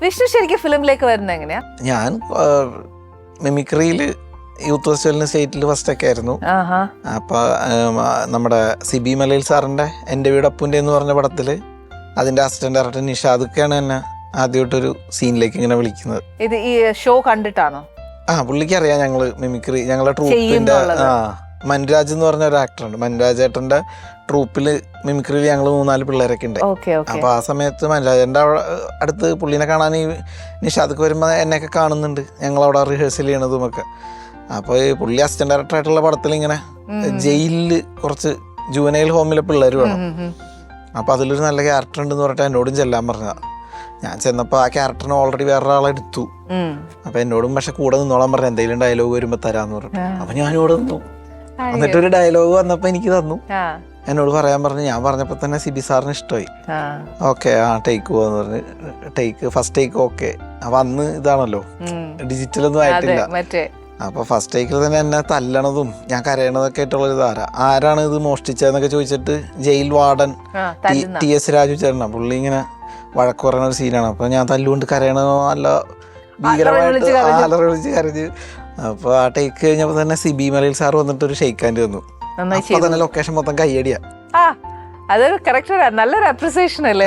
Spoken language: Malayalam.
വിഷ്ണു ശരിക്കും ഫിലിമിലേക്ക് വരുന്നത് എങ്ങനെയാ? ഞാൻ മിമിക്രിയിൽ യൂത്ത് ഫെസ്റ്റിവലിന് സ്റ്റേറ്റിൽ ഫസ്റ്റ് ഒക്കെ ആയിരുന്നു. അപ്പോൾ നമ്മുടെ സിബി മലയിൽ സാറിൻ്റെ എൻ്റെ വീട് അപ്പുൻ്റെ എന്ന് പറഞ്ഞ പടത്തിൽ അതിൻ്റെ അസിസ്റ്റന്റ് ഡയറക്ടർ നിഷാദൊക്കെയാണ് എന്നെ ആദ്യമായിട്ടൊരു സീനിലേക്ക് ഇങ്ങനെ വിളിക്കുന്നത്. ഇത് ഈ ഷോ കണ്ടിട്ടാണോ? പുള്ളിക്ക് അറിയാം ഞങ്ങൾ മിമിക്രി, ഞങ്ങളുടെ ട്രൂപ്പിൻ്റെ മൻരാജ് എന്ന് പറഞ്ഞ ഒരു ആക്ടറുണ്ട്. മൻരാജ് ഏട്ടൻ്റെ ട്രൂപ്പിൽ മിമിക്രിയിൽ ഞങ്ങൾ 3-4 പിള്ളേരൊക്കെ ഉണ്ട്. അപ്പോൾ ആ സമയത്ത് മൻരാജൻ്റെ അടുത്ത് പുള്ളീനെ കാണാൻ ഈ നിഷാദൊക്കെ വരുമ്പോൾ എന്നെയൊക്കെ കാണുന്നുണ്ട്, ഞങ്ങളവിടെ റിഹേഴ്സൽ ചെയ്യണതുമൊക്കെ. അപ്പോൾ ഈ പുള്ളി അസിസ്റ്റന്റ് ഡയറക്ടർ ആയിട്ടുള്ള പടത്തിൽ ഇങ്ങനെ ജയിലിൽ കുറച്ച് ജുവനൈൽ ഹോമിലെ പിള്ളേർ വേണം. അപ്പോൾ അതിലൊരു നല്ല ക്യാരക്ടർ ഉണ്ടെന്ന് പറഞ്ഞിട്ട് എന്നോടും ചെല്ലാൻ പറഞ്ഞതാണ്. ഞാൻ ചെന്നപ്പോൾ ആ ക്യാരക്ടറിന് ഓൾറെഡി വേറൊരാളെ എടുത്തു. അപ്പോൾ എന്നോടും പക്ഷെ കൂടെ നിന്നോളാൻ പറഞ്ഞു, എന്തെങ്കിലും ഡയലോഗ് വരുമ്പോൾ തരാമെന്ന് പറഞ്ഞു. അപ്പോൾ ഞാനിവിടെ നിന്നു. എന്നിട്ടൊരു ഡയലോഗ് വന്നപ്പോൾ എനിക്ക് തന്നു, എന്നോട് പറയാൻ പറഞ്ഞു. ഞാൻ പറഞ്ഞപ്പോൾ തന്നെ സിബി സാറിന് ഇഷ്ടമായി. ഓക്കെ ടേക്ക് പോവാന്ന് പറഞ്ഞ് ഫസ്റ്റ് ടേക്ക് ഓക്കെ. അപ്പം അന്ന് ഇതാണല്ലോ, ഡിജിറ്റലൊന്നും ആയിട്ടില്ല. അപ്പോൾ ഫസ്റ്റ് ടേക്കിൽ തന്നെ എന്നെ തല്ലണതും ഞാൻ കരയണതൊക്കെ ആയിട്ടുള്ളൊരു ആരാണ് ഇത് മോഷ്ടിച്ചതെന്നൊക്കെ ചോദിച്ചിട്ട് ജയിൽ വാർഡൻ TS രാജു ചേട്ടനാണ്. പുള്ളി ഇങ്ങനെ വഴക്ക് പറയുന്ന ഒരു സീനാണ്. അപ്പോൾ ഞാൻ തല്ലുകൊണ്ട് കരയണ നല്ല ഭീകരമായിട്ട് അലറി വിളിച്ച് കരഞ്ഞ്. അപ്പോൾ ആ ടേക്ക് കഴിഞ്ഞപ്പോൾ തന്നെ സിബി മലയിൽ സാർ വന്നിട്ട് ഒരു ഷെയ്ക്ക് ഹാൻഡ് തന്നു. അപ്പോൾ തന്നെ ലൊക്കേഷൻ മൊത്തം കയ്യടിയാ. അതൊരു കറക്റ്റ് നല്ലൊരു അപ്രിസിയേഷൻ അല്ലേ?